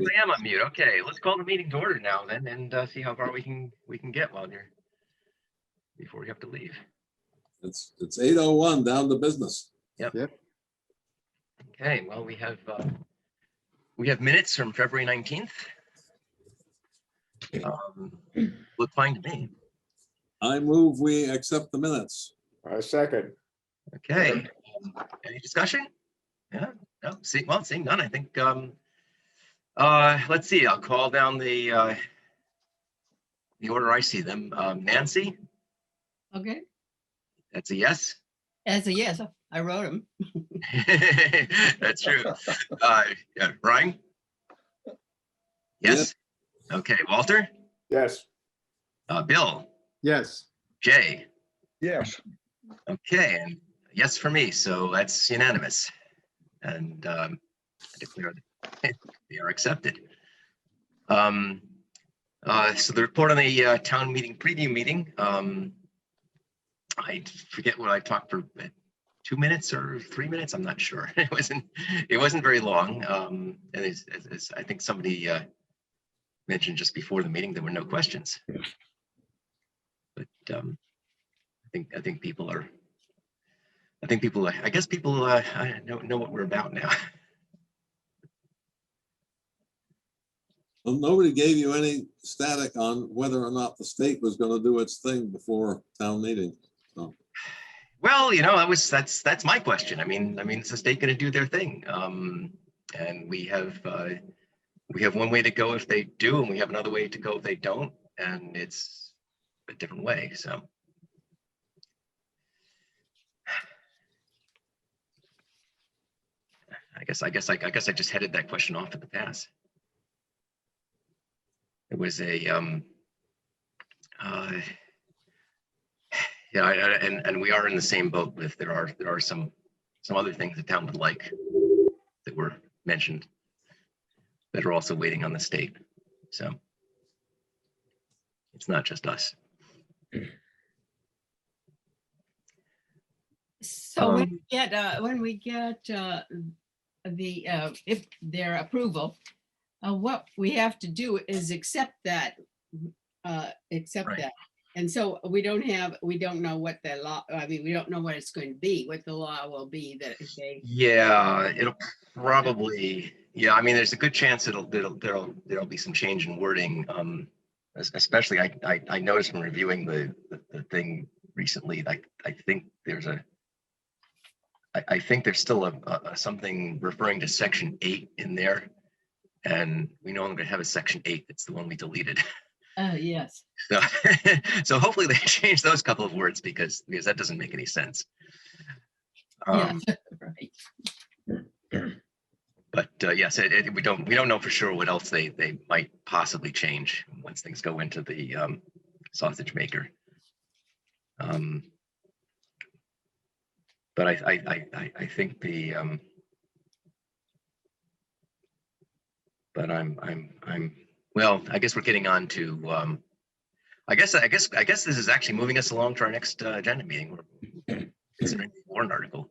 I am on mute. Okay, let's call the meeting to order now then and see how far we can get before we have to leave. It's 8:01 down to business. Yep. Yep. Okay, well, we have minutes from February 19th. Look fine to me. I move we accept the minutes. I second. Okay. Any discussion? Yeah. No. Seeing none. I think. Let's see. I'll call down the order I see them. Nancy. Okay, That's a yes. as a yes, I wrote them. That's true. Yeah, Brian. Yes. Okay, Walter. Yes. Bill. Yes. Jay. Yes. Okay, and yes for me, so that's unanimous. And I declare that they are accepted. So the report on the town meeting preview meeting. I forget what I talked for 2 minutes or 3 minutes. I'm not sure. It wasn't very long. And as I think somebody mentioned just before the meeting, there were no questions. But I think people are. I guess people know what we're about now. Well, nobody gave you any static on whether or not the state was going to do its thing before town meeting. So. Well, that's my question. I mean, is the state going to do their thing? And we have one way to go if they do, and we have another way to go if they don't, and it's a different way. So. I guess I just headed that question off in the past. It was a and we are in the same boat with there are some other things the town would like that were mentioned that are also waiting on the state. So it's not just us. So when we get if their approval, what we have to do is accept that. Right. And so we don't know what the law, we don't know what it's going to be, what the law will be that if they. Yeah, it'll probably, there's a good chance there'll be some change in wording. Especially I noticed when reviewing the thing recently, I think there's still a something referring to section 8 in there, and we no longer have a section 8. It's the one we deleted. Oh, yes. So hopefully they change those couple of words because that doesn't make any sense. Yeah, right. But yes, we don't know for sure what else they might possibly change once things go into the sausage maker. But I think the but I'm well, I guess we're getting on to I guess this is actually moving us along to our next agenda meeting. We're considering the warrant article.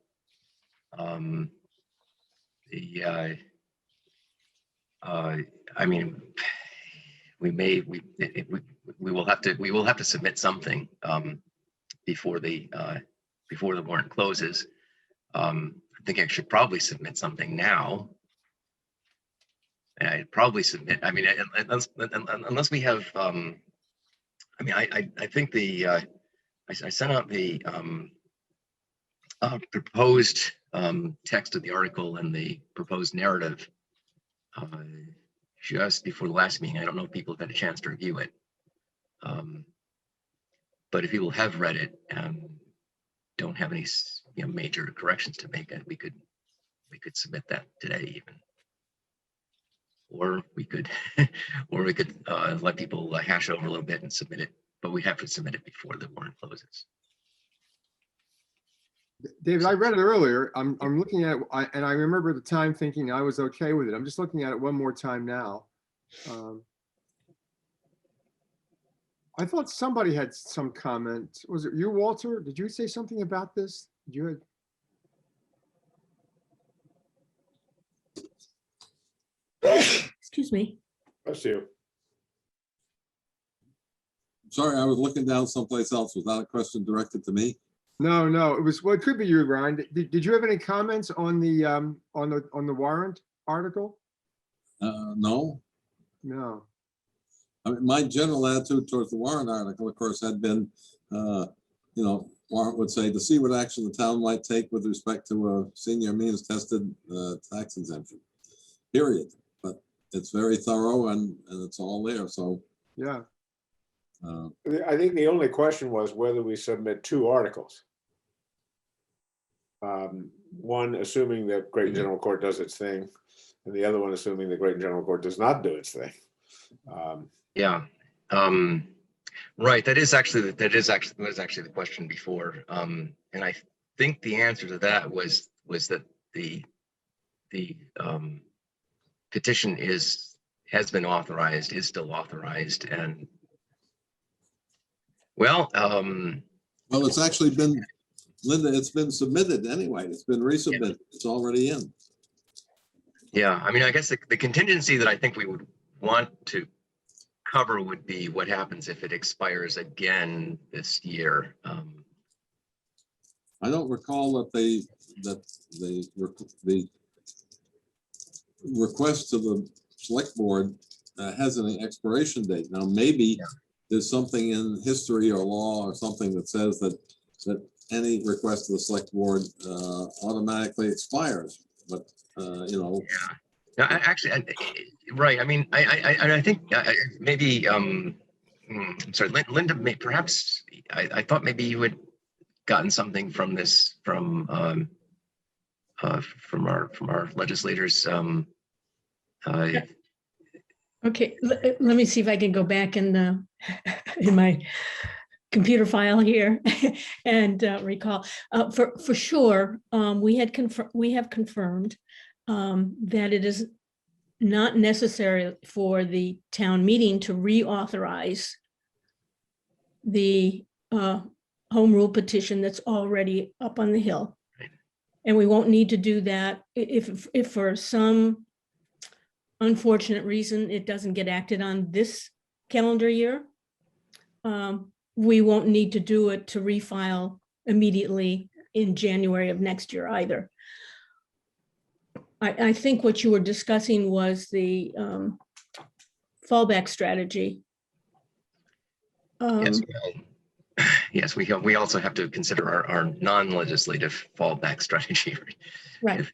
We will have to submit something before the warrant closes. I think I should probably submit something now. I'd probably submit. Unless we have. I think I sent out the proposed text of the article and the proposed narrative just before the last meeting. I don't know if people have had a chance to review it. But if people have read it and don't have any major corrections to make, we could submit that today even. Or we could let people hash over a little bit and submit it, but we have to submit it before the warrant closes. David, I read it earlier. I'm looking at it, and I remember at the time thinking I was okay with it. I'm just looking at it one more time now. I thought somebody had some comment. Was it you, Walter? Did you say something about this? Did you? Excuse Excuse me. Bless you. Sorry, I was looking down someplace else. Was that a question directed to me? No, it was, well, it could be you, Ryan. Did you have any comments on the warrant article? No. No. I mean, my general attitude towards the warrant article, of course, had been, warrant would say to see what action the town might take with respect to a senior means tested tax exemption, period. But it's very thorough and it's all there. So Yeah. I think the only question was whether we submit two articles. One assuming that Great and General Court does its thing, and the other one assuming the Great and General Court does not do its thing. Yeah. Right. That was actually the question before. And I think the answer to that was that the petition has been authorized, is still authorized, and well, it's actually been, Linda, it's been submitted anyway. It's been resubmitted. It's already in. yeah, I mean, I guess the contingency that I think we would want to cover would be what happens if it expires again this year. I don't recall that the request to the select board has any expiration date. Now, maybe there's something in history or law or something that says that any request to the select board automatically expires, but Yeah. No, actually, right. I mean, I think maybe I'm sorry, Linda. Perhaps I thought maybe you had gotten something from this from our legislators. Okay, let me see if I can go back in in my computer file here and recall. For sure, we have confirmed that it is not necessary for the town meeting to reauthorize the home rule petition that's already up on the Hill. Right. And we won't need to do that if for some unfortunate reason it doesn't get acted on this calendar year. We won't need to do it to refile immediately in January of next year either. I think what you were discussing was the fallback strategy. Yes, yes, we also have to consider our non-legislative fallback strategy. Right.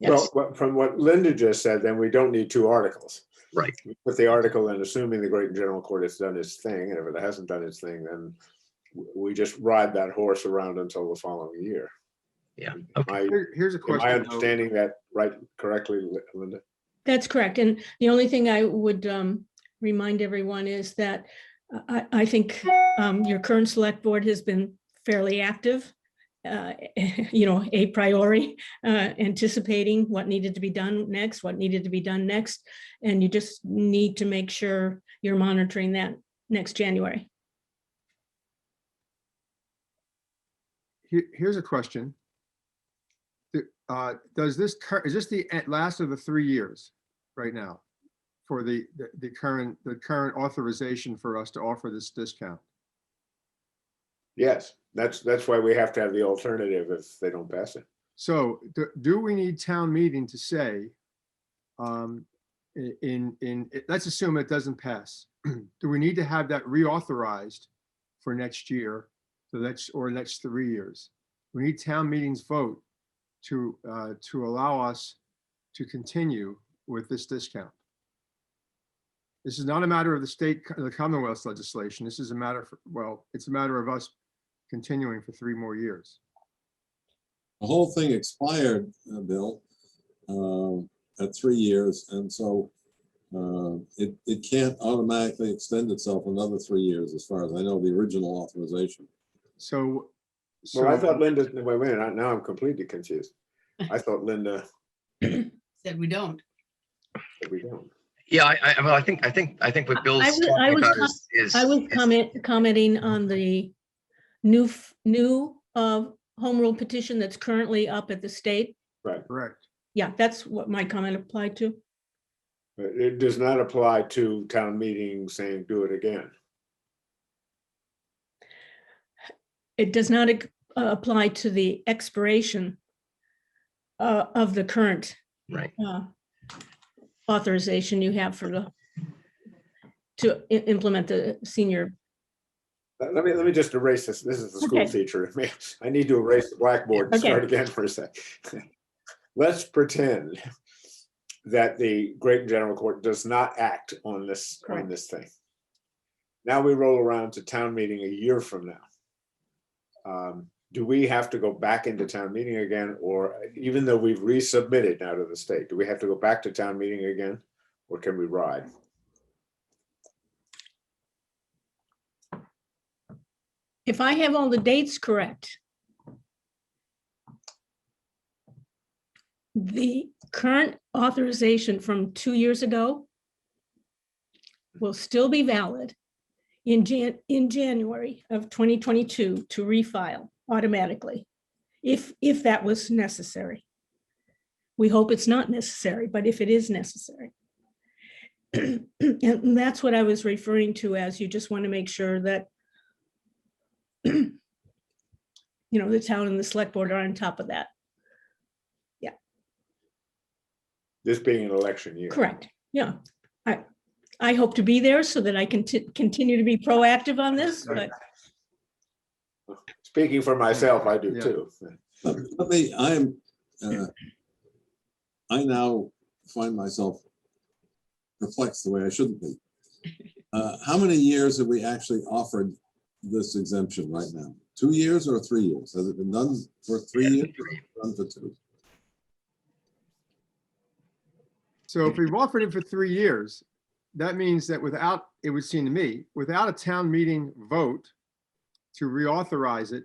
Yes. Well, from what Linda just said, then we don't need two articles. Right. We put the article in, assuming the Great and General Court has done its thing, and if it hasn't done its thing, then we just ride that horse around until the following year. Yeah. Okay. Here's a Am question. I though. understanding that right correctly, Linda? That's correct. And the only thing I would remind everyone is that I think your current select board has been fairly active, a priori, anticipating what needed to be done next, And you just need to make sure you're monitoring that next January. Here's a question. Is this the last of the 3 years right now for the current authorization for us to offer this discount? Yes, that's why we have to have the alternative if they don't pass it. So do we need town meeting to say, let's assume it doesn't pass. Do we need to have that reauthorized for next year, next 3 years? We need town meetings vote to allow us to continue with this discount. This is not a matter of the Commonwealth's legislation. This is a matter it's a matter of us continuing for 3 more years. the whole thing expired, Bill, at 3 years, and so it can't automatically extend itself another 3 years, as far as I know, the original authorization. So Well, I thought Linda, wait a minute, now I'm completely confused. I thought Linda Said we don't. said we don't. Yeah, I think what Bill's talking about is I was commenting on the new home rule petition that's currently up at the state. Right. correct. Yeah, that's what my comment applied to. But it does not apply to town meeting saying do it again. It does not apply to the expiration of the current Right. authorization you have to implement the senior. Let me just erase this. This is the school Okay. teacher. in me. I need to erase the blackboard and Okay. start again for a sec. Let's pretend that the Great General Court does not act on this thing. Now we roll around to town meeting a year from now. Do we have to go back into town meeting again, or even though we've resubmitted now to the state, do we have to go back to town meeting again, or can we ride? If I have all the dates correct, the current authorization from 2 years ago will still be valid in January of 2022 to refile automatically, if that was necessary. We hope it's not necessary, but if it is necessary. And that's what I was referring to as you just want to make sure that the town and the select board are on top of that. This being an election year. Correct. Yeah. I hope to be there so that I can continue to be proactive on this, but Speaking for myself, I do Yeah. too. I now find myself perplexed the way I shouldn't be. How many years have we actually offered this exemption right now? 2 years or 3 years? Has it been done for 3 years? Or done for 2? So if we've offered it for 3 years, that means that without, it would seem to me, without a town meeting vote to reauthorize it,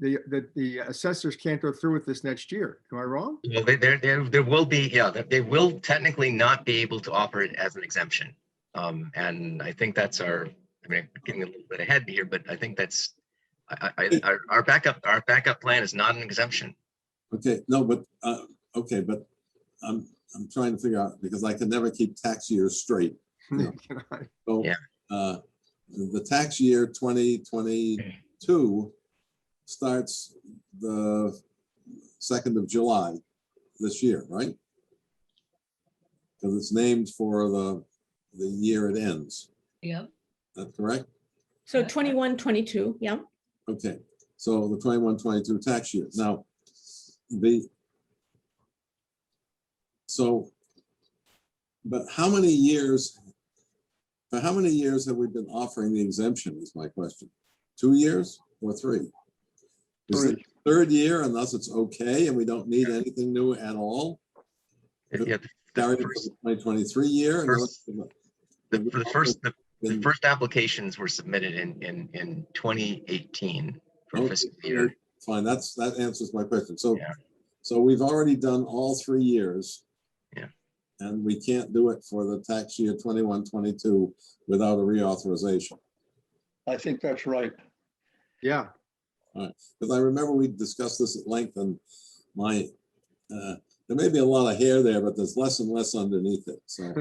the assessors can't go through with this next year. Am I wrong? Well, there will be, yeah, they will technically not be able to offer it as an exemption. And I think that's I'm getting a little bit ahead here, but I think that's, our backup plan is not an exemption. Okay, no, but, okay, but I'm trying to figure out, because I can never keep tax years straight. Yeah. So, Yeah. The tax year 2022 starts the 2nd of July this year, right? Because it's named for the year it ends. Yep. That's correct? so 21, 22, yeah. Okay, so the 21-22 tax year. Now, but how many years, for how many years have we been offering the exemption is my question. 2 years or 3? Is it the 3rd year unless it's okay and we don't need anything new at all? Yeah, Carry it for the 2023 year? the first applications were submitted in 2018 for Okay, fiscal year. fine, that answers my question. So, Yeah. so we've already done all 3 years. Yeah. And we can't do it for the tax year 21-22 without a reauthorization. I think that's right. Yeah. Because I remember we discussed this at length, and there may be a lot of hair there, but there's less and less underneath it, so.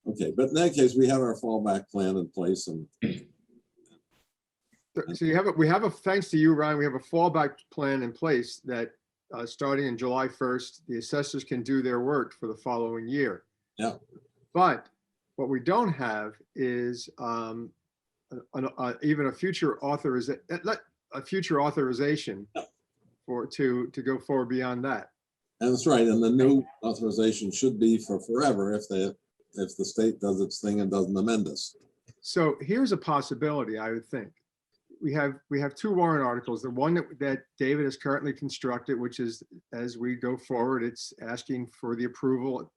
Okay, but in that case, we have our fallback plan in place, and So thanks to you, Ryan, we have a fallback plan in place that starting in July 1st, the assessors can do their work for the following year. Yeah. But what we don't have is even a future authorization to go forward beyond that. and that's right, and the new authorization should be for forever if the state does its thing and doesn't amend us. So here's a possibility, I would think. We have 2 warrant articles. The one that David has currently constructed, which is, as we go forward, it's asking for the approval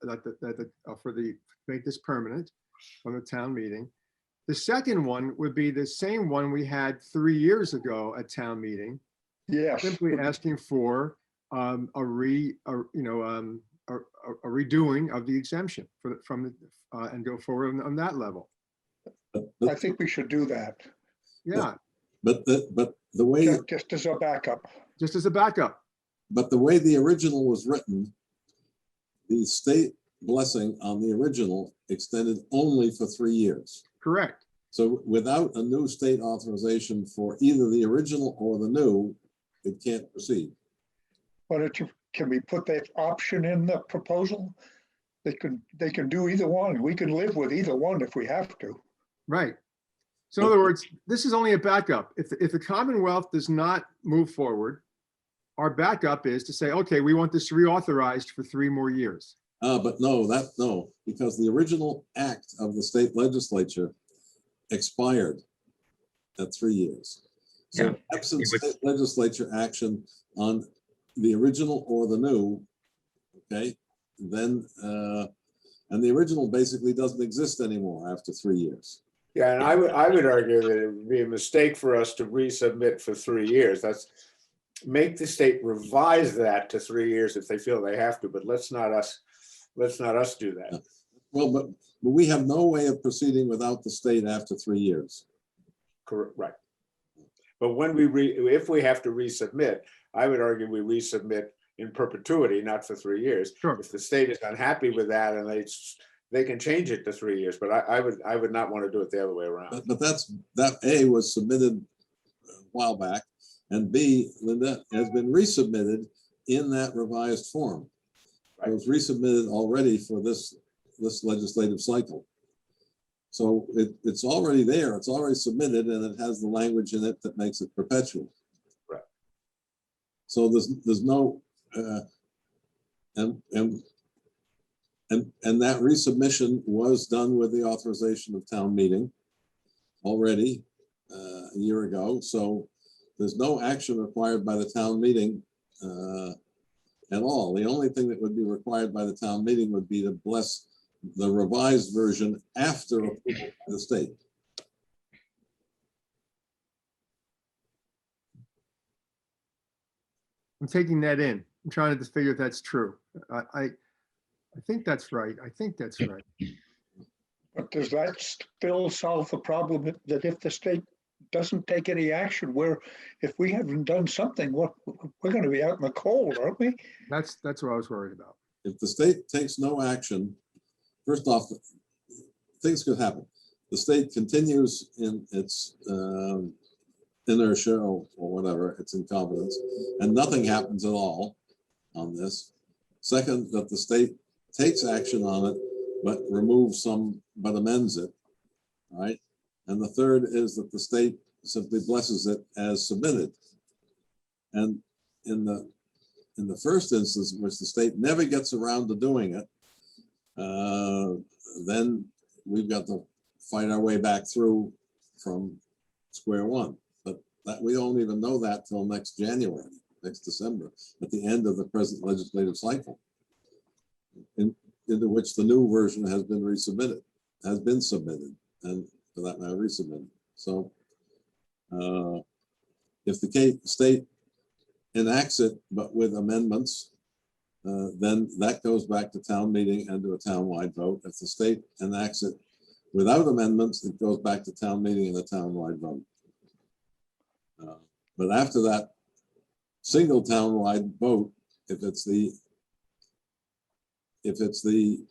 make this permanent from the town meeting. The second one would be the same one we had 3 years ago at town meeting, Yes. simply asking for a redoing of the exemption and go forward on that level. I think we should do that, Yeah, But the way, just as a backup. just as a backup. But the way the original was written, the state blessing on the original extended only for 3 years. Correct. So without a new state authorization for either the original or the new, it can't proceed. Why don't you, can we put that option in the proposal? They can do either one. We can live with either one if we have to. Right. So in other words, this is only a backup. If the Commonwealth does not move forward, our backup is to say, okay, we want this reauthorized for 3 more years. But no, because the original act of the state legislature expired at 3 years. So Yeah, absent it would- state legislature action on the original or the new, okay, then, and the original basically doesn't exist anymore after 3 years. Yeah, and I would argue that it would be a mistake for us to resubmit for 3 years. That's, make the state revise that to 3 years if they feel they have to, but let's not us do that. Well, but we have no way of proceeding without the state after 3 years. Correct, right. But when if we have to resubmit, I would argue we resubmit in perpetuity, not for 3 years. Sure. If the state is unhappy with that and they can change it to 3 years, but I would not want to do it the other way around. But that A was submitted a while back, and B, Linda, has been resubmitted in that revised form. It was resubmitted already for this legislative cycle. So it's already there, it's already submitted, and it has the language in it that makes it perpetual. Right. So there's no, and that resubmission was done with the authorization of town meeting already a year ago. So there's no action required by the town meeting at all. The only thing that would be required by the town meeting would be to bless the revised version after approval by the state. I'm taking that in. I'm trying to figure if that's true. I think that's right. I think that's right. But does that still solve the problem that if the state doesn't take any action, if we haven't done something, we're going to be out in the cold, aren't we? That's what I was worried about. If the state takes no action, first off, things could happen. The state continues in its inertia or whatever, its incompetence, and nothing happens at all on this. Second, that the state takes action on it, but removes some, but amends it, right? And the third is that the state simply blesses it as submitted. And in the first instance, in which the state never gets around to doing it, then we've got to fight our way back through from square one. But that we don't even know that till next January, next December, at the end of the present legislative cycle, into which the new version has been submitted, and for that matter, resubmitted. So if the state enacts it, but with amendments, then that goes back to town meeting and to a town-wide vote. If the state enacts it without amendments, it goes back to town meeting and a town-wide vote. But after that single town-wide vote, if it's the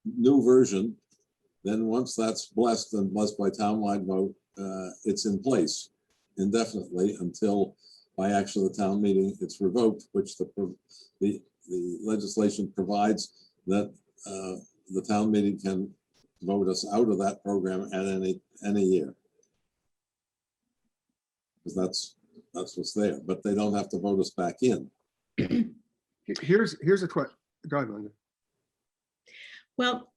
new version, then once that's blessed and blessed by town-wide vote, it's in place indefinitely until by action of the town meeting, it's revoked, which the legislation provides that the town meeting can vote us out of that program at any year. Because that's what's there, but they don't have to vote us back in. Here's a question. Go ahead, Linda. Well,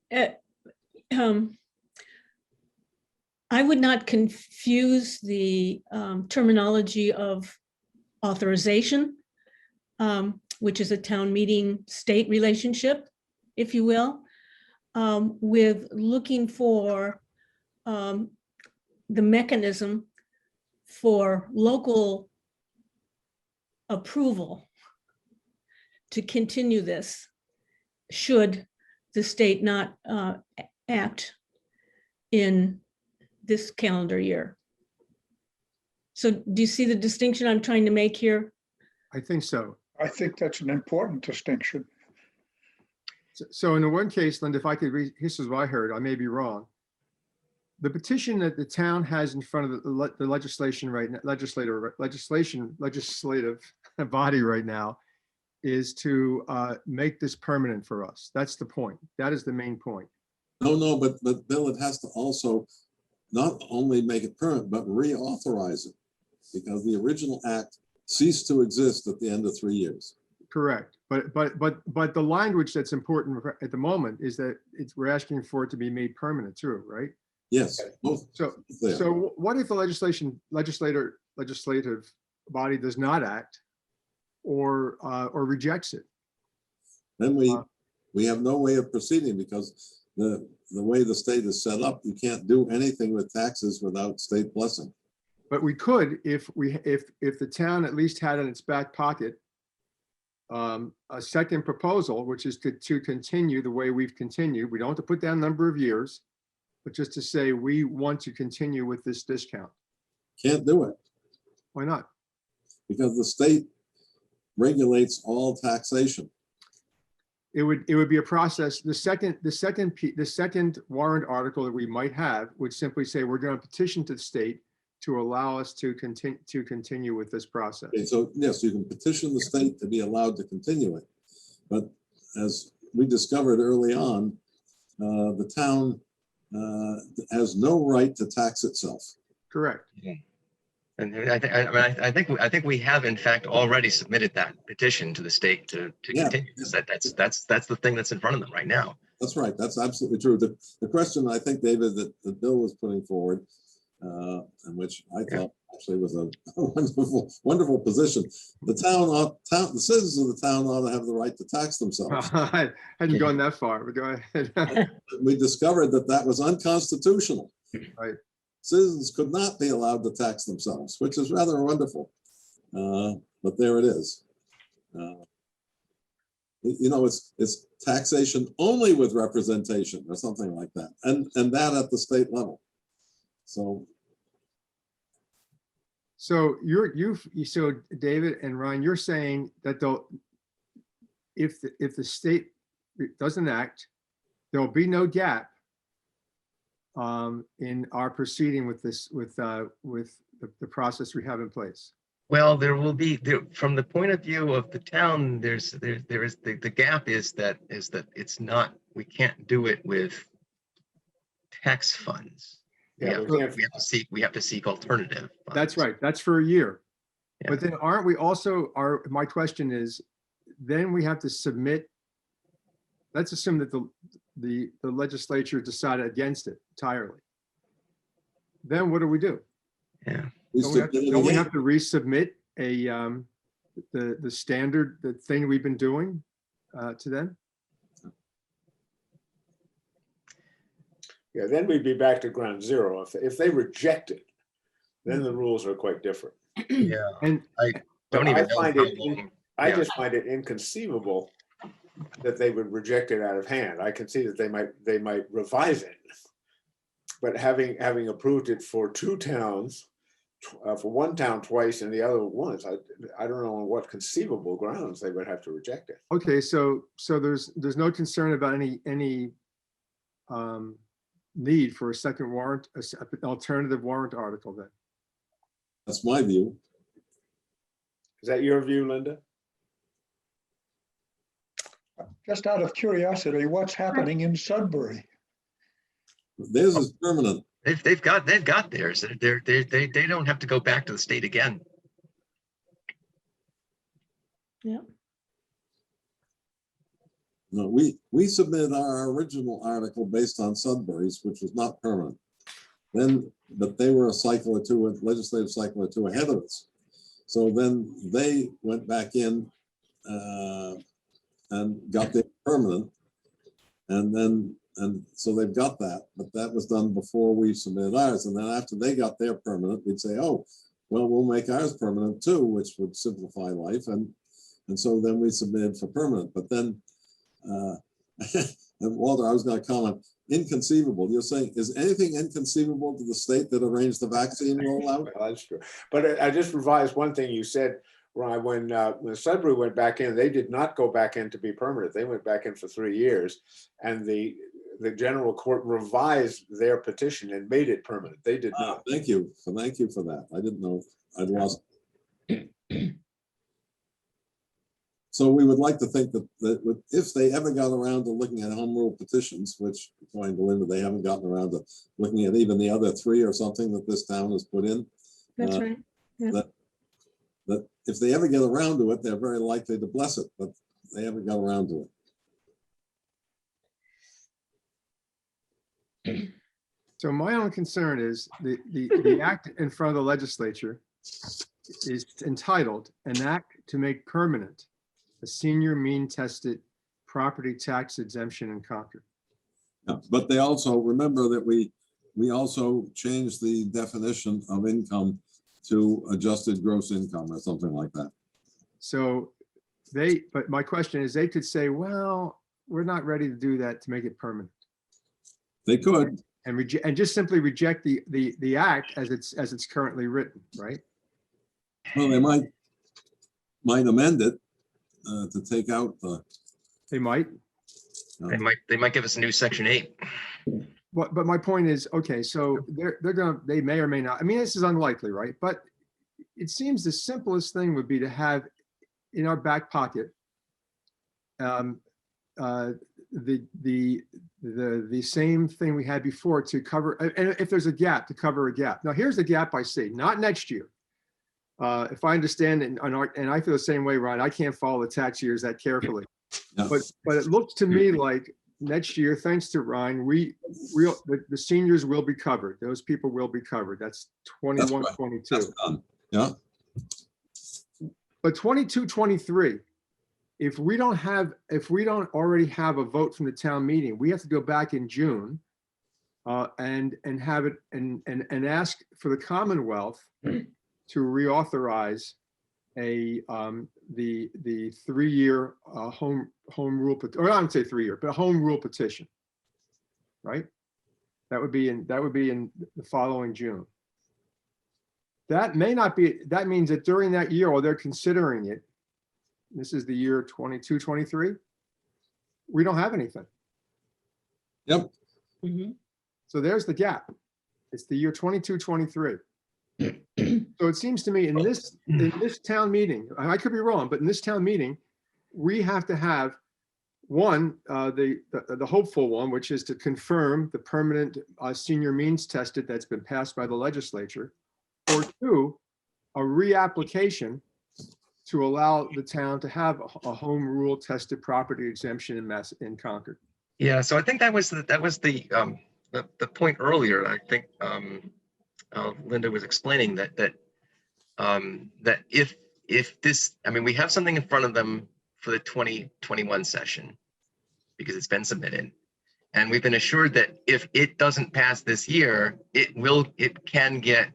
I would not confuse the terminology of authorization, which is a town meeting state relationship, if you will, with looking for the mechanism for local approval to continue this should the state not act in this calendar year. So do you see the distinction I'm trying to make here? I think so. I think that's an important distinction. So in the one case, Linda, if I could read, this is what I heard, I may be wrong. The petition that the town has in front of the legislation right now, legislative body right now is to make this permanent for us. That's the point. That is the main point. No, but Bill, it has to also not only make it permanent, but reauthorize it. Because the original act ceased to exist at the end of 3 years. Correct. But the language that's important at the moment is that we're asking for it to be made permanent too, right? Yes. Both So, there. so what if the legislative body does not act or rejects it? Then we have no way of proceeding because the way the state is set up, you can't do anything with taxes without state blessing. But we could if the town at least had in its back pocket a second proposal, which is to continue the way we've continued. We don't have to put down a number of years, but just to say we want to continue with this discount. Can't do it Why not? because the state regulates all taxation. It would be a process. The second warrant article that we might have would simply say we're going to petition to the state to allow us to continue with this process. Okay, so yes, you can petition the state to be allowed to continue it. But as we discovered early on, the town has no right to tax itself. Correct. And I think we have in fact already submitted that petition to the state to Yeah. continue. That's the thing that's in front of them right now. That's right. That's absolutely true. The question I think, David, that Bill was putting forward, and which I thought actually was a wonderful position. The citizens of the town ought to have the right to tax themselves. I hadn't gone that far, but go ahead. We discovered that was unconstitutional. Right. Citizens could not be allowed to tax themselves, which is rather wonderful. But there it is. It's taxation only with representation or something like that, and that at the state level. So so David and Ryan, you're saying that if the state doesn't act, there'll be no gap in our proceeding with this, with the process we have in place. Well, there will be from the point of view of the town. There is the gap is that it's not, we can't do it with tax funds. Yeah, We have to seek alternative funds. That's right. That's for a year. Yeah. But then aren't we also, my question is, then we have to submit, let's assume that the legislature decided against it entirely. Then what do we do? Yeah. Don't we have to resubmit the standard, the thing we've been doing to them? Yeah, then we'd be back to ground zero. If they reject it, then the rules are quite different. Yeah. And I don't But even I know. find how it- long- I Yeah. just find it inconceivable that they would reject it out of hand. I can see that they might revise it. But having approved it for two towns, for one town twice and the other once, I don't know on what conceivable grounds they would have to reject it. okay, so there's no concern about any need for a second warrant, an alternative warrant article then? that's my view. Is that your view, Linda? Just out of curiosity, what's happening in Sudbury? Theirs is permanent. They've got theirs. They don't have to go back to the state again. No, we submitted our original article based on Sudbury's, which was not permanent. But they were a cycle or two, a legislative cycle or two ahead of us. So then they went back in and got their permanent. And so they've got that, but that was done before we submitted ours. And then after they got their permanent, we'd say, oh, well, we'll make ours permanent too, which would simplify life. And so then we submitted for permanent. But then, and Walter, I was going to comment, inconceivable. You're saying, is anything inconceivable to the state that arranged the vaccine rollout? Well, that's true. But I just revised one thing you said Right, when Sudbury went back in, they did not go back in to be permanent. They went back in for 3 years. And the general court revised their petition and made it permanent. They did not. Thank you for that. I didn't know. I'd lost. So we would like to think that if they ever got around to looking at home rule petitions, which according to Linda, they haven't gotten around to looking at even the other 3 or something that this town has put in. That's right. Yeah. That if they ever get around to it, they're very likely to bless it, but they haven't got around to it. So my own concern is the act in front of the legislature is entitled an act to make permanent a senior mean tested property tax exemption in Concord. Yeah, but they also, remember that we also changed the definition of income to adjusted gross income or something like that. So but my question is, they could say, well, we're not ready to do that to make it permanent. They could. And just simply reject the act as it's currently written, right? Well, they might amend it to take out the. They might. They might give us a new section 8. But my point is, okay, so they may or may not, I mean, this is unlikely, right? But it seems the simplest thing would be to have in our back pocket the same thing we had before to cover, and if there's a gap, to cover a gap. Now, here's the gap I see, not next year. If I understand, and I feel the same way, Ron, I can't follow the tax years that carefully. Yeah. But it looks to me like next year, thanks to Ryan, the seniors will be covered. Those people will be covered. That's 21, right. 22. That's done. Yeah. But 22, 23, if we don't already have a vote from the town meeting, we have to go back in June and have it and ask for the Commonwealth to reauthorize the 3-year home rule, or I would say 3-year, but a home rule petition, right? That would be in the following June. That may not be, that means that during that year, while they're considering it, this is the year 22, 23, we don't have anything. Yep. Mhm. So there's the gap. It's the year 22, 23. So it seems to me in this town meeting, I could be wrong, but in this town meeting, we have to have one, the hopeful one, which is to confirm the permanent senior means tested that's been passed by the legislature, or 2, a reapplication to allow the town to have a home rule tested property exemption in Concord. Yeah, so I think that was the point earlier. I think Linda was explaining that if this, I mean, we have something in front of them for the 2021 session because it's been submitted, and we've been assured that if it doesn't pass this year, it can get,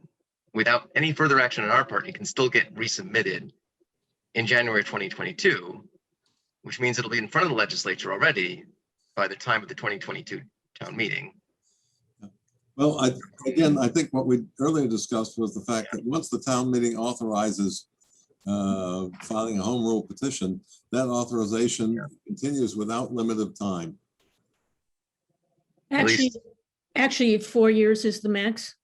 without any further action on our part, it can still get resubmitted in January 2022, which means it'll be in front of the legislature already by the time of the 2022 town meeting. Well, I think what we earlier discussed was the fact that once the town meeting authorizes filing a home rule petition, that authorization continues without limit of time. Actually, 4 years is the max.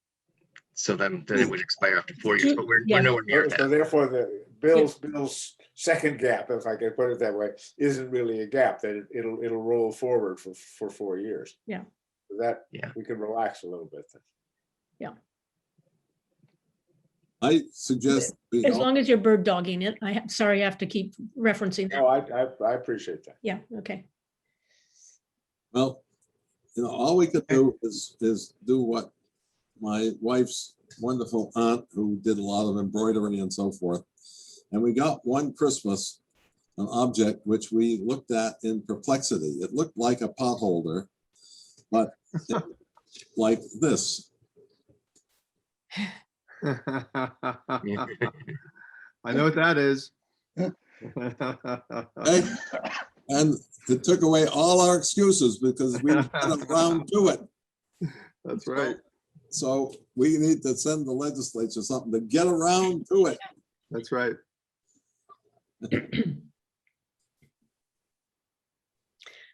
So then it would expire after 4 years, but we're nowhere near So that. therefore, the Bill's second gap, if I could put it that way, isn't really a gap, that it'll roll forward for 4 years. Yeah. So that, Yeah. we can relax a little bit then. I suggest. As long as you're bird dogging it. Sorry, I have to keep referencing that. No, I appreciate that. Yeah, okay. Well, all we could do is do what my wife's wonderful aunt, who did a lot of embroidery and so forth. And we got one Christmas an object which we looked at in perplexity. It looked like a pot holder, but like this. I know what that is. Okay? And it took away all our excuses because we didn't get around to it. That's right. So we need to send the legislature something to get around to it. That's right.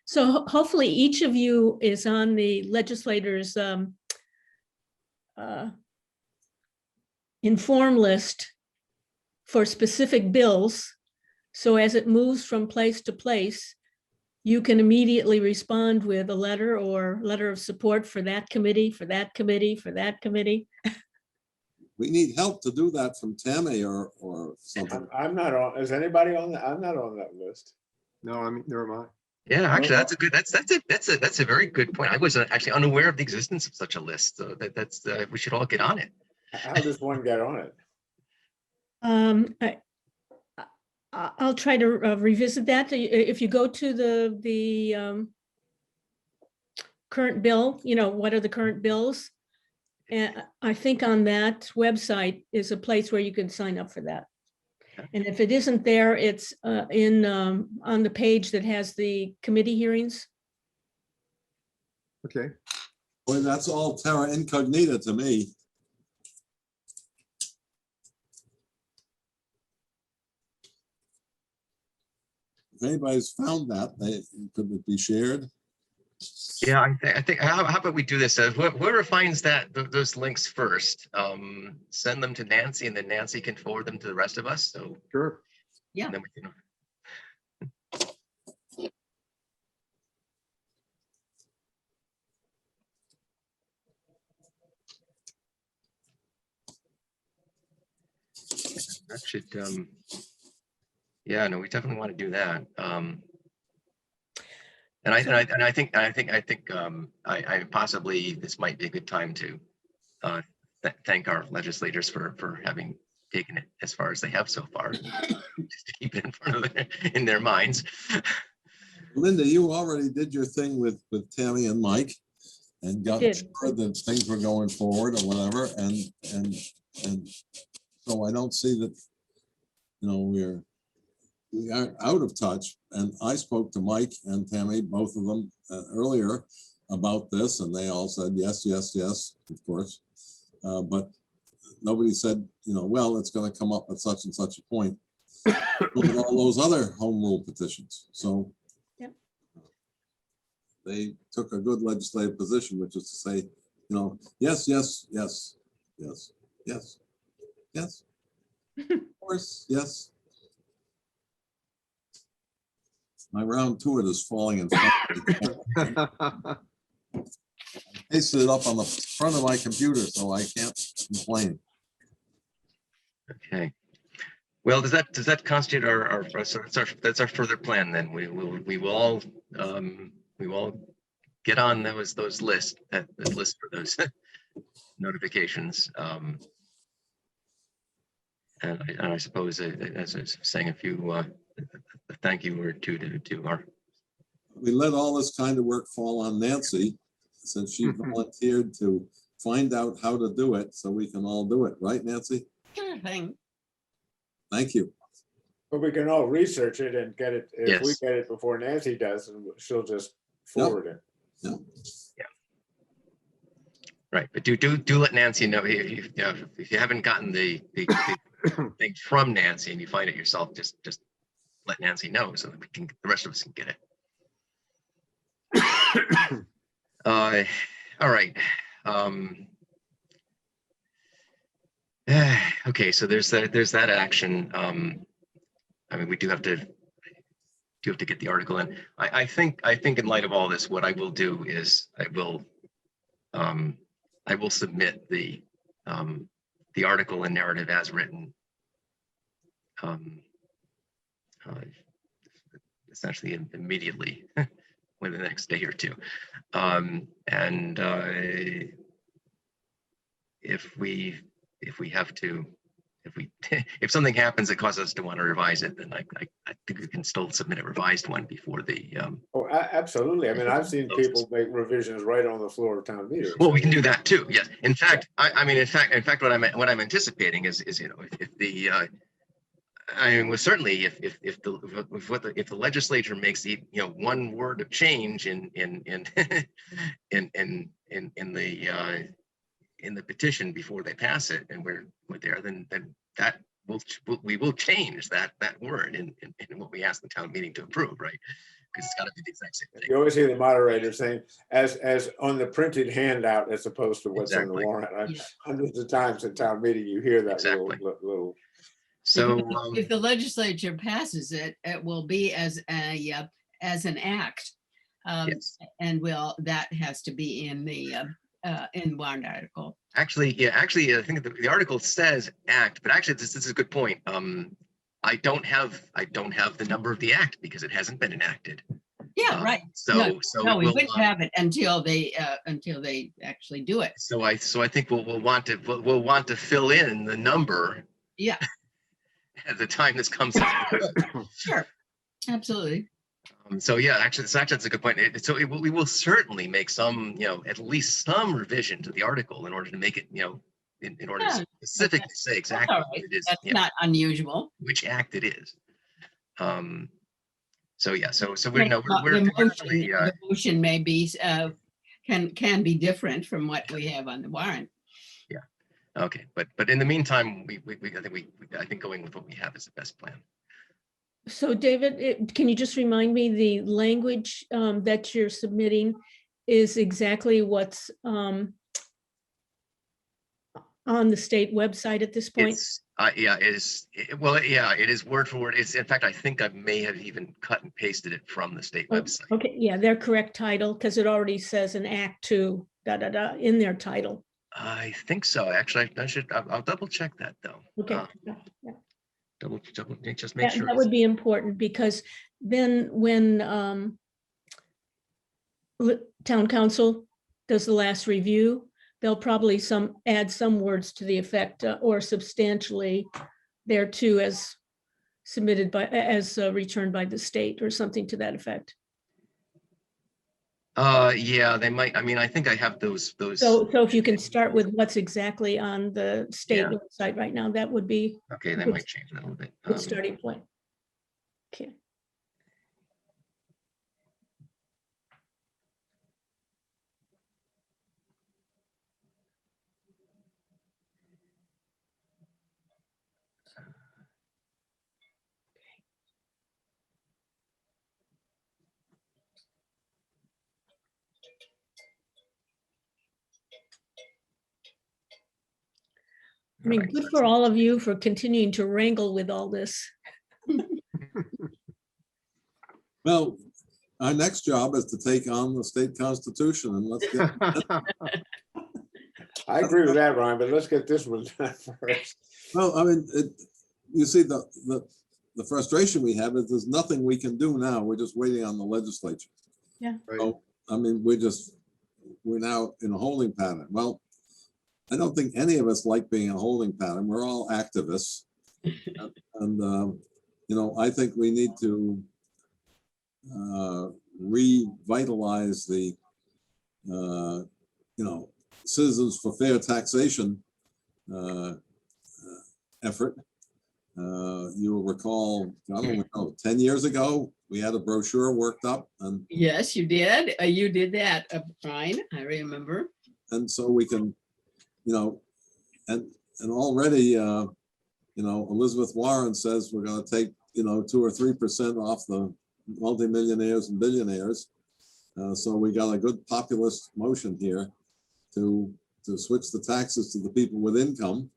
So hopefully each of you is on the legislators' inform list for specific bills. So as it moves from place to place, you can immediately respond with a letter or letter of support for that committee, for that committee, for that committee. We need help to do that from Tammy or something. I'm not on, is anybody on that? I'm not on that list. No, I mean, never mind. Yeah, actually, that's a good, that's a very good point. I was actually unaware of the existence of such a list. So that's, we should all get on it. How does one get on it? I'll try to revisit that. If you go to the current bill, what are the current bills? And I think on that website is a place where you can sign up for that. And if it isn't there, it's on the page that has the committee hearings. Okay. Boy, that's all terra incognita to me. If anybody's found that, could it be shared? Yeah, I think, how about we do this? Whoever finds those links first, send them to Nancy, and then Nancy can forward them to the rest of us. So Sure. Yeah. and then we can. That should, yeah, no, we definitely want to do that. And I think I possibly, this might be a good time to thank our legislators for having taken it as far as they have so far, just to keep it in front of in their minds. Linda, you already did your thing with Tammy and Mike and got Did. sure that things were going forward or whatever. And so I don't see that, we are out of touch. And I spoke to Mike and Tammy, both of them earlier about this, and they all said, yes, yes, yes, of course. But nobody said, well, it's going to come up at such and such a point. Look at all those other home rule petitions. So yep. They took a good legislative position, which is to say, yes, yes, yes, yes, yes, yes, of course, yes. My round to it is falling in front of me. I pasted it up on the front of my computer, so I can't complain. Okay. Well, does that constitute our that's our further plan then? We will all get on those lists, that list for those notifications. And I suppose, as I was saying, a few a thank you or two to our. We let all this kind of work fall on Nancy, since she volunteered to find out how to do it, so we can all do it, right, Nancy? Sure thing. Thank you. But we can all research it and get it, if we Yes. get it before Nancy does, and she'll just forward it. Yeah. Right, but do let Nancy know if you haven't gotten the thing from Nancy and you find it yourself, just let Nancy know so that the rest of us can get it. All right. Okay, so there's that action. I mean, we do have to get the article in. I think in light of all this, what I will do is I will submit the article and narrative as written, essentially immediately, within the next day or two. And if something happens that causes us to want to revise it, then I think we can still submit a revised one before the. Oh, absolutely. I mean, I've seen people make revisions right on the floor of town meeting. Well, we can do that too. Yes. In fact, in fact, what I'm anticipating is if the I mean, well, certainly if the legislature makes the one word of change in the petition before they pass it, and we're there, then that we will change that word in what we ask the town meeting to approve, right? Because it's got to be the exact same thing. You always hear the moderator saying, as on the printed handout, as opposed to what's on the Exactly. warrant. Yeah. Hundreds of times in town meeting, you hear that Exactly. little. So If the legislature passes it, it will be as an act. yes. And that has to be in the warrant article. Actually, I think the article says act, but actually this is a good point. I don't have the number of the act because it hasn't been enacted. Yeah, right. So No, we we'll, wouldn't have it until they actually do it. so I think we'll want to fill in the number Yeah, at the time this comes up. sure. Absolutely. So yeah, actually that's a good point. We will certainly make some, at least some revision to the article in order to make it, in order to specifically say That's exactly all what right. it is, That's not unusual. which act it is. So yeah, so The we're actually, the motion may be, can be different from what we have on the warrant. okay, but in the meantime, I think going with what we have is the best plan. So David, can you just remind me the language that you're submitting is exactly what's on the state website at this point? It's it is word for word. It's, in fact, I think I may have even cut and pasted it from the state website. Okay, yeah, their correct title, because it already says an Act 2 in their title. I think so. Actually, I'll double check that though. Okay. Double just make sure. That would be important, because then when town council does the last review, they'll probably add some words to the effect or substantially thereto as submitted by, returned by the state or something to that effect. Yeah, they might. I mean, I think I have those. So if you can start with what's exactly on the state Yeah. website right now, that would be Okay, they good. might change that a little bit. Good starting point. Okay. I mean, Alright, good so for all of you for continuing to wrangle with all this. Well, our next job is to take on the state constitution, and let's get, I agree with that, Ryan, but let's get this one done first. well, I mean, you see, the frustration we have is there's nothing we can do now. We're just waiting on the legislature. Right. So, I mean, we're now in a holding pattern. Well, I don't think any of us like being in a holding pattern. We're all activists. And I think we need to revitalize the, Citizens for Fair Taxation effort. You will recall, I don't know, 10 years ago, we had a brochure worked up, and Yes, you did. You did that, Brian. I remember. so we can, and already, Elizabeth Warren says we're going to take, 2 or 3% off the multimillionaires and billionaires. So we got a good populist motion here to switch the taxes to the people with income.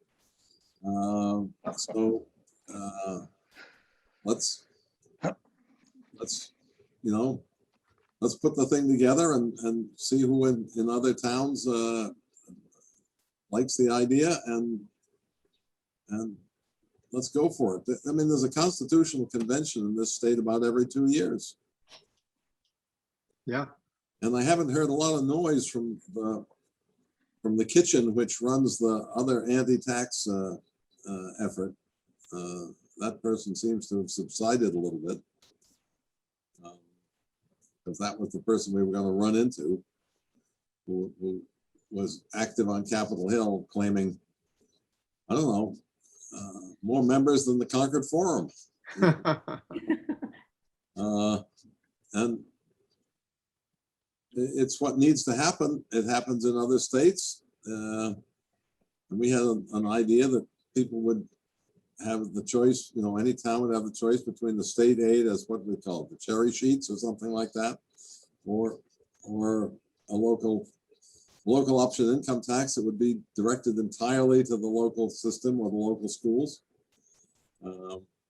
Let's put the thing together and see who in other towns likes the idea, and let's go for it. I mean, there's a constitutional convention in this state about every 2 years. Yeah. And I haven't heard a lot of noise from the kitchen, which runs the other anti-tax effort. That person seems to have subsided a little bit. Because that was the person we were going to run into, who was active on Capitol Hill claiming, I don't know, more members than the Concord Forum. And it's what needs to happen. It happens in other states. And we had an idea that people would have the choice, any town would have the choice between the state aid as what we call it, the cherry sheets or something like that, or a local option income tax that would be directed entirely to the local system or the local schools.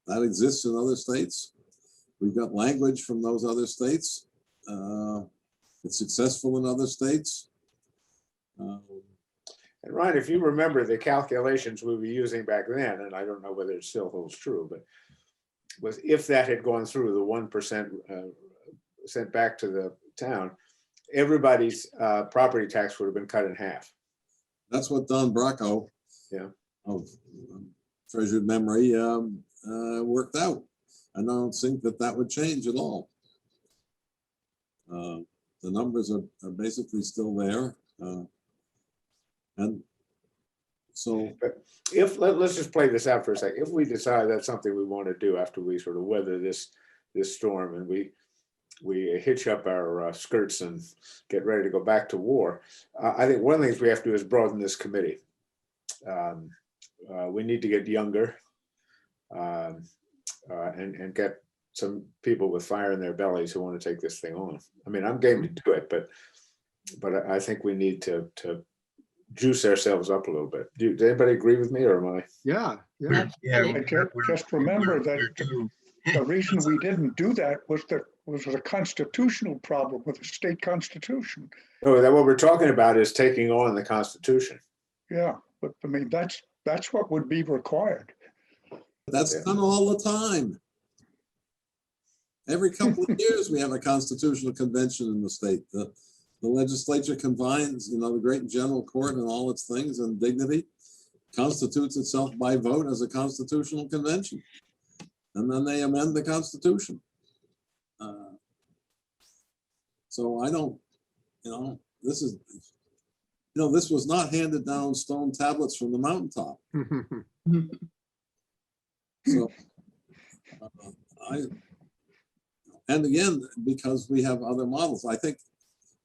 That exists in other states. We've got language from those other states. It's successful in other states. And Ryan, if you remember the calculations we were using back then, and I don't know whether it still holds true, but was if that had gone through, the 1% sent back to the town, everybody's property tax would have been cut in half. That's what Don Bracco, of treasured memory, worked out. And I don't think that would change at all. The numbers are basically still there. And so if let's just play this out for a second. If we decide that's something we want to do after we sort of weather this storm and we hitch up our skirts and get ready to go back to war, I think one of the things we have to do is broaden this committee. We need to get younger and get some people with fire in their bellies who want to take this thing on. I mean, I'm game to do it, but I think we need to juice ourselves up a little bit. Does anybody agree with me, or am I? Yeah. Just remember that the reason we didn't do that was a constitutional problem with the state constitution. Oh, that what we're talking about is taking on the Constitution. Yeah, but I mean, that's what would be required. that's done all the time. Every couple of years, we have a constitutional convention in the state. The legislature combines, the great general court and all its things and dignity, constitutes itself by vote as a constitutional convention. And then they amend the Constitution. So I don't, this was not handed down stone tablets from the mountaintop. So and again, because we have other models, I think,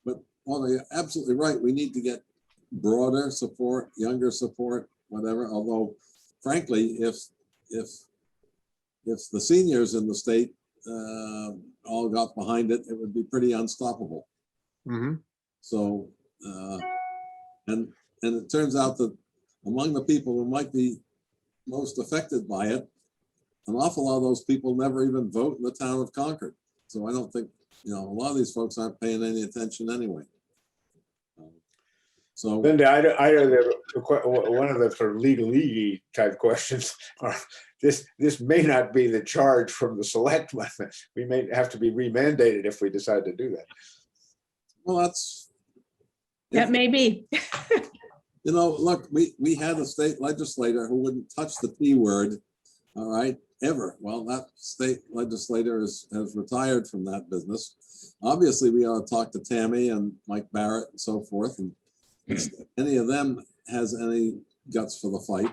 but you're absolutely right. We need to get broader support, younger support, whatever. Although, frankly, if the seniors in the state all got behind it, it would be pretty unstoppable. So, and it turns out that among the people who might be most affected by it, an awful lot of those people never even vote in the town of Concord. So I don't think, a lot of these folks aren't paying any attention anyway. So Linda, I know that one of the sort of legal type questions are this may not be the charge from the selectmen. We may have to be remandated if we decide to do that. Well, That may be. Look, we had a state legislator who wouldn't touch the P word, all right, ever. Well, that state legislator has retired from that business. Obviously, we ought to talk to Tammy and Mike Barrett and so forth, and if any of them has any guts for the fight.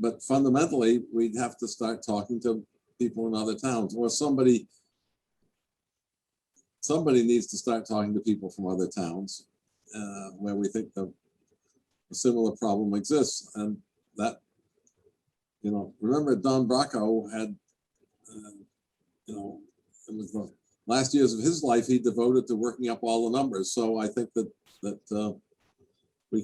But fundamentally, we'd have to start talking to people in other towns, or somebody needs to start talking to people from other towns where we think a similar problem exists. And that, remember Don Bracco had, it was the last years of his life he devoted to working up all the numbers. So I think that we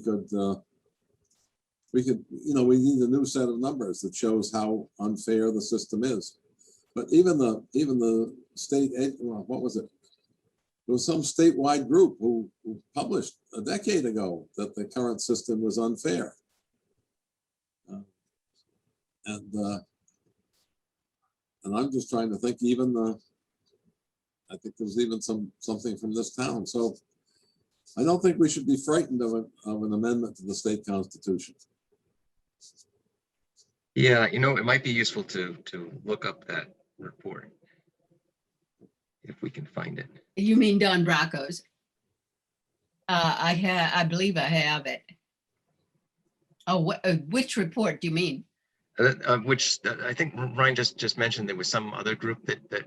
need a new set of numbers that shows how unfair the system is. But even the state, what was it? There was some statewide group who published a decade ago that the current system was unfair. And I'm just trying to think, I think there's even something from this town. So I don't think we should be frightened of an amendment to the state constitution. Yeah, it might be useful to look up that report if we can find it. You mean Don Bracco's? I believe I have it. Oh, which report do you mean? Which I think Ryan just mentioned there was some other group that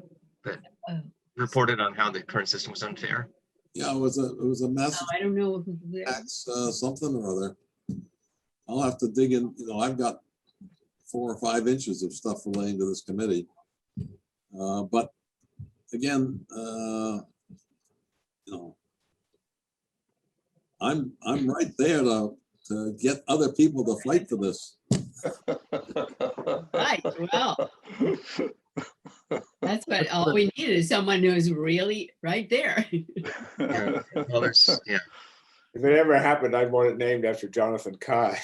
reported on how the current system was unfair. Yeah, it was a mess. I don't know. That's something or other. I'll have to dig in. I've got 4 or 5 inches of stuff relating to this committee. But again, you know, I'm right there to get other people to fight for this. Right, well, that's what, all we need is someone who's really right there. Yeah. Well, there's, yeah, If it ever happened, I'd want it named after Jonathan Kai.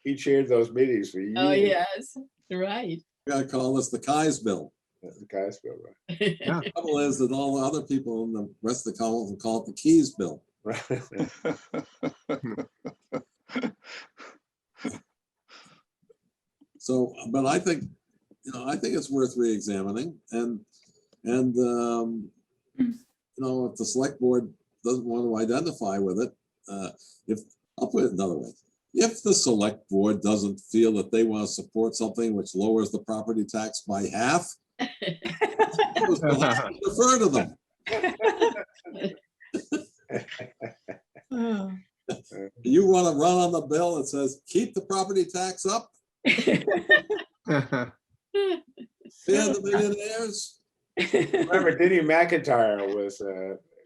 He chaired those meetings for years. Oh, yes, right. We gotta call this the Kai's bill. The Kai's bill, Yeah. The trouble is that all the other people in the rest of the column call it the Keys bill. right? So, but I think, you know, I think it's worth re-examining, and you know, if the select board doesn't want to identify with it, if, I'll put it another way. If the select board doesn't feel that they want to support something which lowers the property tax by half, we'll have to defer to them. Oh. You want to run on the bill that says, keep the property tax up, fear the millionaires? Remember, Diddy McIntyre was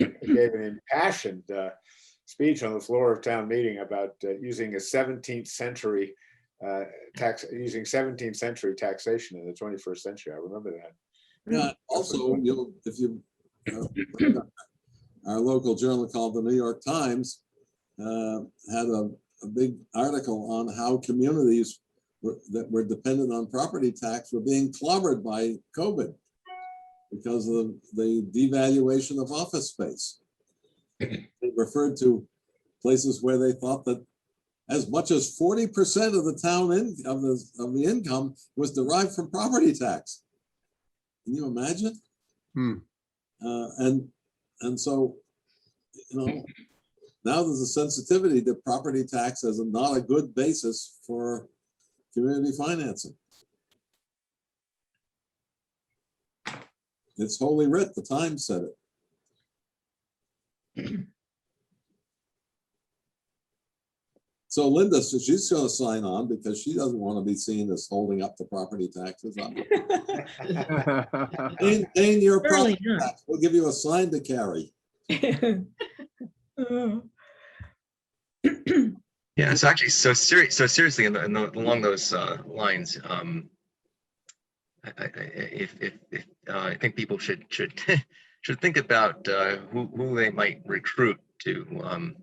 gave an impassioned speech on the floor of town meeting about using a 17th century using 17th century taxation in the 21st century. I remember that. Yeah, also, you know, if you, our local journal called the New York Times had a big article on how communities that were dependent on property tax were being clobbered by COVID because of the devaluation of office space. It referred to places where they thought that as much as 40% of the town of the income was derived from property tax. Can you imagine? Hmm. And so, you know, now there's a sensitivity to property tax as not a good basis for community financing. It's holy writ, the Times said it. So Linda, so she's going to sign on because she doesn't want to be seen as holding up the property taxes. Paying your Surely property not. tax. We'll give you a sign to carry. Oh. yeah. It's actually so serious. So seriously, along those lines, I think people should should think about who they might recruit to.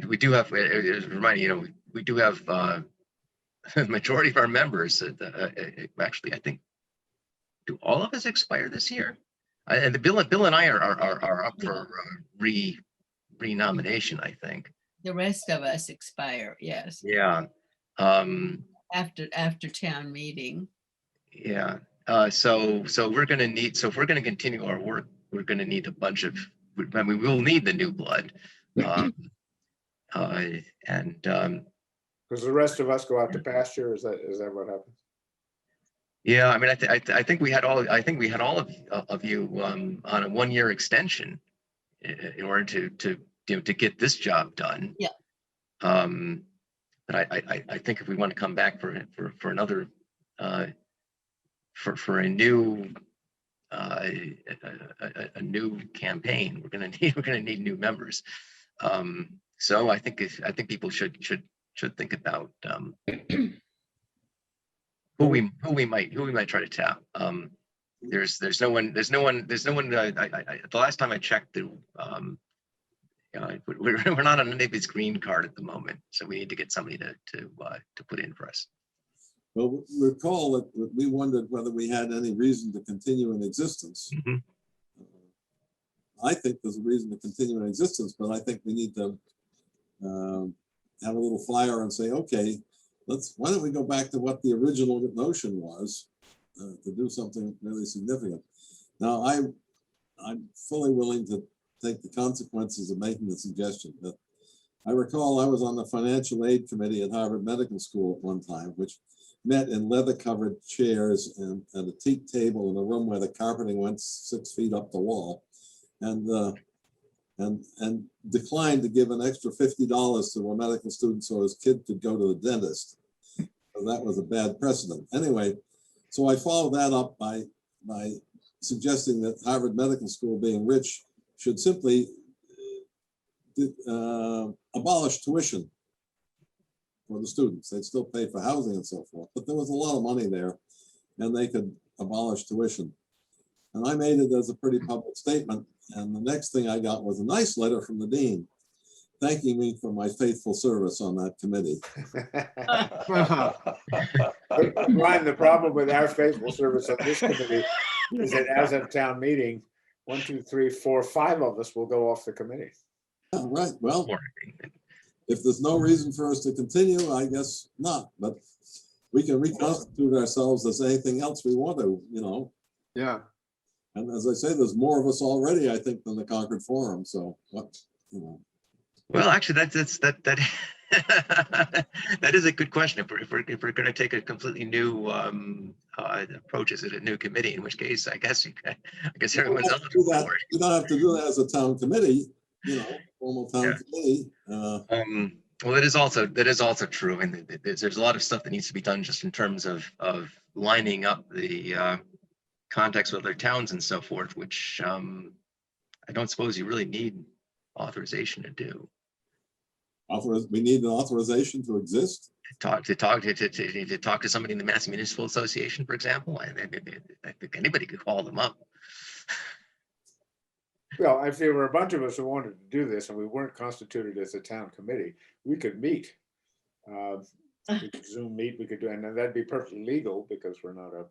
We do have, remind you know, we do have the majority of our members. Actually, I think, do all of us expire this year? And Bill and I are up for re-nomination, I think. The rest of us expire, yes, Yeah. after town meeting. Yeah. So we're going to need, so if we're going to continue our work, we're going to need a bunch of, I mean, we'll need the new blood. Because the rest of us go out to pasture. Is that what happens? Yeah, I mean, I think we had all of you on a 1-year extension in order to get this job done. Yeah. But I think if we want to come back for another for a new a new campaign, we're gonna need new members. So I think people should think about who we might try to tap. There's no one. The last time I checked, we're not on anybody's green card at the moment, so we need to get somebody to put in for us. Well, recall that we wondered whether we had any reason to continue in existence. Mm-hmm. I think there's a reason to continue in existence, but I think we need to have a little fire and say, okay, why don't we go back to what the original notion was to do something really significant. Now, I'm fully willing to take the consequences of making the suggestion. But I recall I was on the financial aid committee at Harvard Medical School at one time, which met in leather-covered chairs and a teak table in a room where the carpeting went 6 feet up the wall. And and declined to give an extra $50 to a medical student so his kid could go to the dentist. So that was a bad precedent. Anyway, so I followed that up by suggesting that Harvard Medical School, being rich, should simply abolish tuition for the students. They'd still pay for housing and so forth, but there was a lot of money there and they could abolish tuition. And I made it as a pretty public statement. And the next thing I got was a nice letter from the dean thanking me for my faithful service on that committee. Brian, the problem with our faithful service on this committee is that as of town meeting, 1, 2, 3, 4, 5 of us will go off the committee. All right, well, if there's no reason for us to continue, I guess not, but we can reconstitute ourselves as anything else we want to, you know. Yeah. And as I say, there's more of us already, I think, than the Concord Forum. So what, you know. Well, actually, that is a good question. If we're going to take a completely new approach, is it a new committee? In which case, I guess everyone's eligible for it. You don't have to do that as a town committee, you know, formal town committee. Well, that is also true, and there's a lot of stuff that needs to be done just in terms of lining up the contacts with other towns and so forth, which I don't suppose you really need authorization to do. We need an authorization to exist. To talk to somebody in the Mass Municipal Association, for example. I think anybody could call them up. Well, if there were a bunch of us who wanted to do this and we weren't constituted as a town committee, we could meet. We could Zoom meet, we could do, and that'd be perfectly legal because we're not a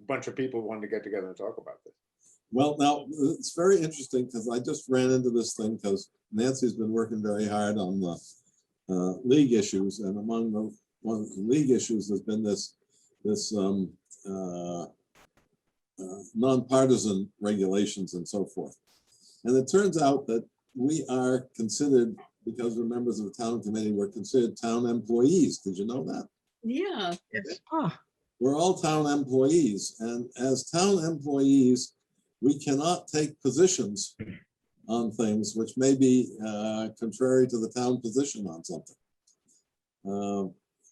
bunch of people who wanted to get together and talk about this. Well, now it's very interesting because I just ran into this thing because Nancy's been working very hard on the league issues, and among one of the league issues has been this nonpartisan regulations and so forth. And it turns out that we are considered, because we're members of the town committee, we're considered town employees. Did you know that? Yeah. Yes. We're all town employees, and as town employees, we cannot take positions on things which may be contrary to the town position on something,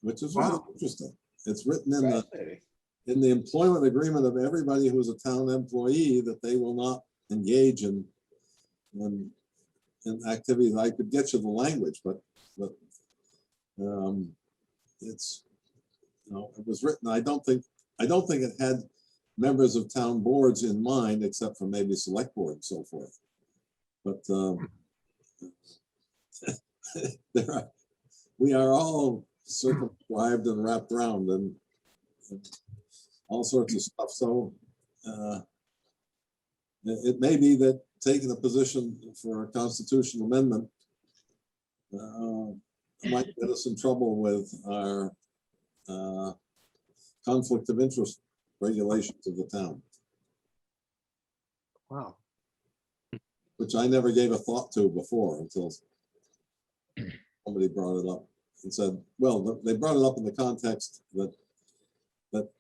which is really interesting. It's written in the employment agreement of everybody who's a town employee that they will not engage in activities. I could get you the language, but it's, it was written. I don't think it had members of town boards in mind, except for maybe select board and so forth. But we are all circumscribed and wrapped around and all sorts of stuff. So it may be that taking a position for a constitutional amendment might get us in trouble with our conflict of interest regulations of the town. Wow. Which I never gave a thought to before until somebody brought it up and said, well, they brought it up in the context that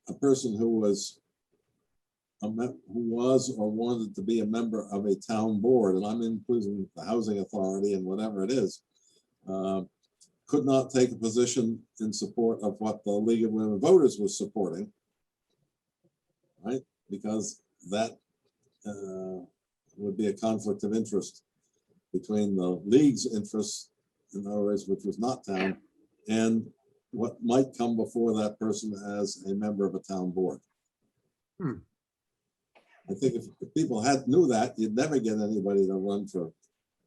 a person who was or wanted to be a member of a town board, and I'm including the housing authority and whatever it is, could not take a position in support of what the League of Women Voters was supporting, right? Because that would be a conflict of interest between the League's interests, in other words, which was not town, and what might come before that person as a member of a town board. I think if people knew that, you'd never get anybody to run for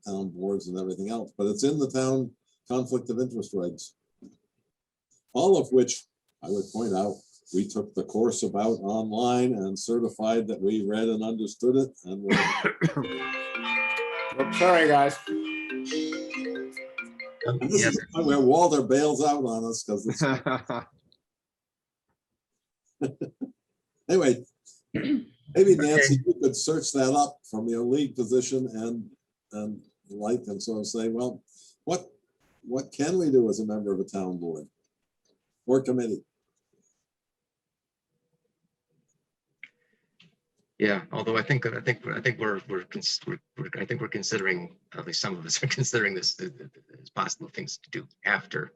town boards and everything else, but it's in the town conflict of interest regs. All of which, I would point out, we took the course about online and certified that we read and understood it. And I'm sorry, guys. and this is where Walter bails out on us because it's anyway. Maybe Nancy, you could search that up from your league position and sort of say, well, what can we do as a member of a town board or committee? Yeah, although I think we're considering, at least some of us are considering this as possible things to do after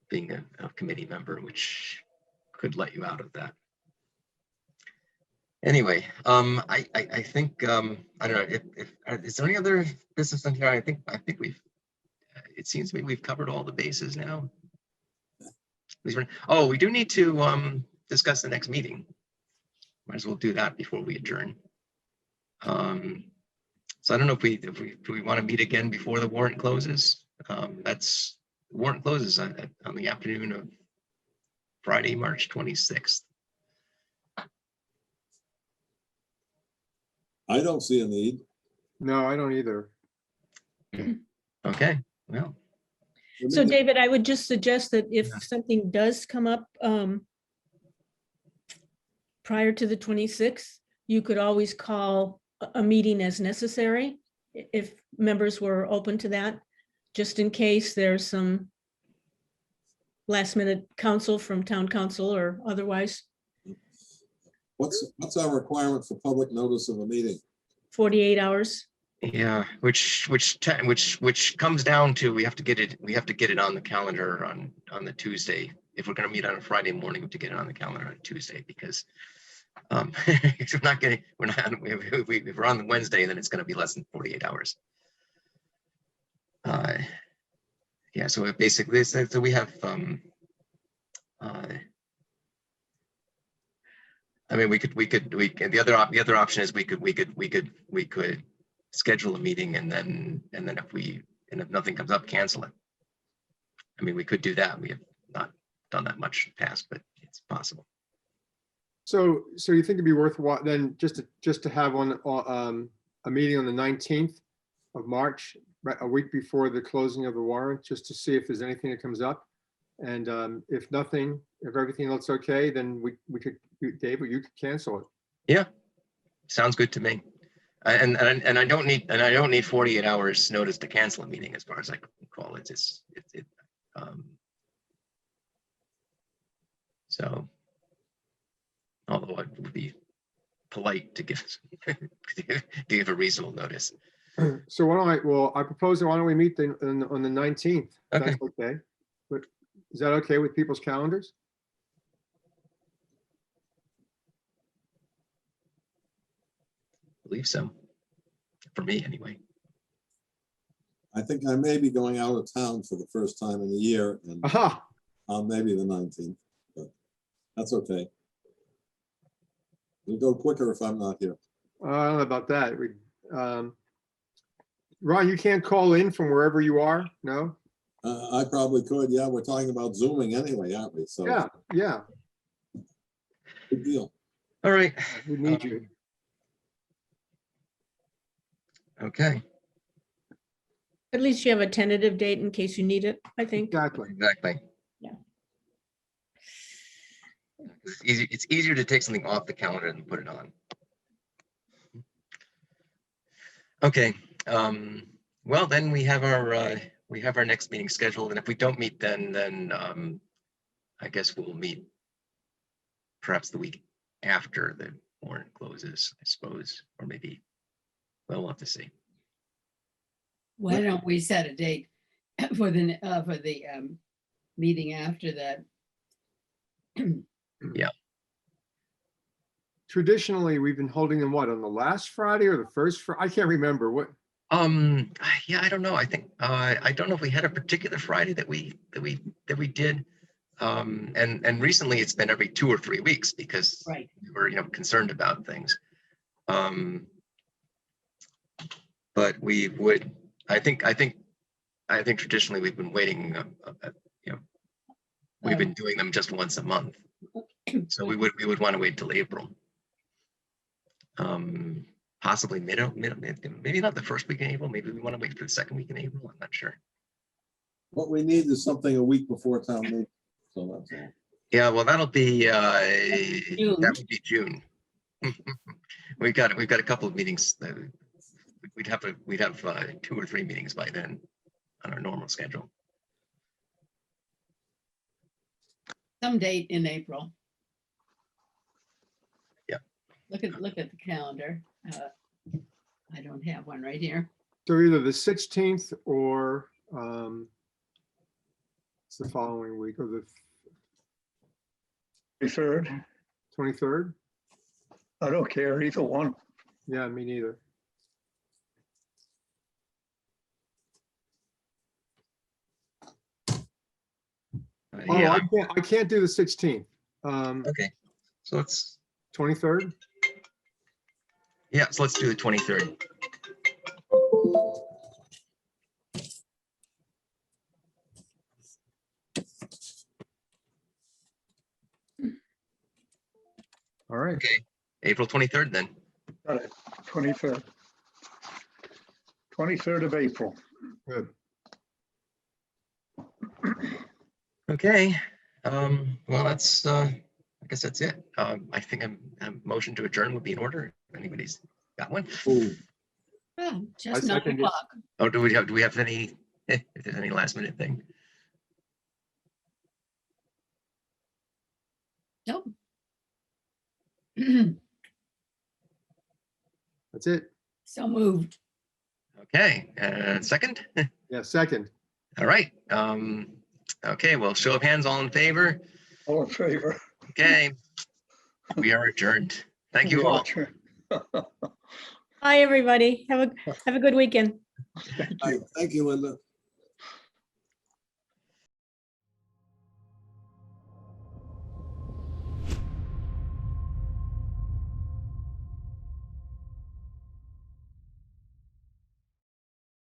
being a committee member, which could let you out of that. Anyway, I think, I don't know if is there any other business on here? I think we've, it seems to me we've covered all the bases now. Oh, we do need to discuss the next meeting. Might as well do that before we adjourn. So I don't know if we want to meet again before the warrant closes. That's warrant closes on the afternoon of Friday, March 26th. I don't see a need. No, I don't either. Okay, well, So David, I would just suggest that if something does come up prior to the 26th, you could always call a meeting as necessary, if members were open to that, just in case there's some last minute counsel from town council or otherwise. What's our requirement for public notice of a meeting? 48 hours. yeah, which comes down to we have to get it on the calendar on the Tuesday. If we're going to meet on a Friday morning, we have to get it on the calendar on Tuesday, because if we're on the Wednesday, then it's going to be less than 48 hours. Yeah, so it basically, so we have I mean, the other option is we could schedule a meeting and then if nothing comes up, cancel it. I mean, we could do that. We have not done that much in the past, but it's possible. So you think it'd be worthwhile then just to have a meeting on the 19th of March, right, a week before the closing of the warrant, just to see if there's anything that comes up. And if everything looks okay, then we could, David, you could cancel it. Yeah, sounds good to me. And I don't need 48 hours notice to cancel a meeting, as far as I can recall. So, although it would be polite to give a reasonable notice. So I propose, why don't we meet on the 19th? If that's okay. But is that okay with people's calendars? I believe so. For me, anyway. I think I may be going out of town for the first time in a year, and Aha, maybe the 19th, but that's okay. It'll go quicker if I'm not here. I don't know about that. Ron, you can't call in from wherever you are, no? I probably could. Yeah, we're talking about Zooming anyway, aren't we? So Yeah, good deal. All right. we need you. Okay. At least you have a tentative date in case you need it, I think. Exactly. Exactly. Yeah. It's easier to take something off the calendar than put it on. Okay. Well, then we have our next meeting scheduled, and if we don't meet, then I guess we'll meet perhaps the week after the warrant closes, I suppose, or maybe, well, we'll have to see. Why don't we set a date for the meeting after that? Yeah. Traditionally, we've been holding them on the last Friday or the first Friday? I can't remember what. Yeah, I don't know. I think I don't know if we had a particular Friday that we did. And recently it's been every 2 or 3 weeks, because Right. we were concerned about things. But we would, I think traditionally we've been waiting, we've been doing them just once a month. So we would want to wait till April. Possibly maybe not the first week in April. Maybe we want to wait for the second week in April. I'm not sure. What we need is something a week before town meeting. So that's all. Yeah, well, that'll be June. that would be June. We've got a couple of meetings. We'd have 2 or 3 meetings by then on our normal schedule. Some date in April. look at the calendar. I don't have one right here. So either the 16th or it's the following week or the 3rd. 23rd? I don't care, either one. Yeah, me neither. Oh, Yeah, I can't do the 16th. okay. So let's, 23rd? yeah, so let's do the 23rd. All right. Okay, April 23rd then. Got it, 23rd. 23rd of April. Good. Okay, well, that's, I guess that's it. I think a motion to adjourn would be in order. If anybody's got one. Ooh, Oh, I just 9 second it. o'clock. Oh, do we have any, if there's any last minute thing? Nope. That's it. So moved. Okay, second? Yeah, second. All right, okay, well, show of hands, all in favor? All in favor? Okay, we are adjourned. Thank you all. Bye, everybody. Have a good weekend. Thank Hi, you. thank you, Linda.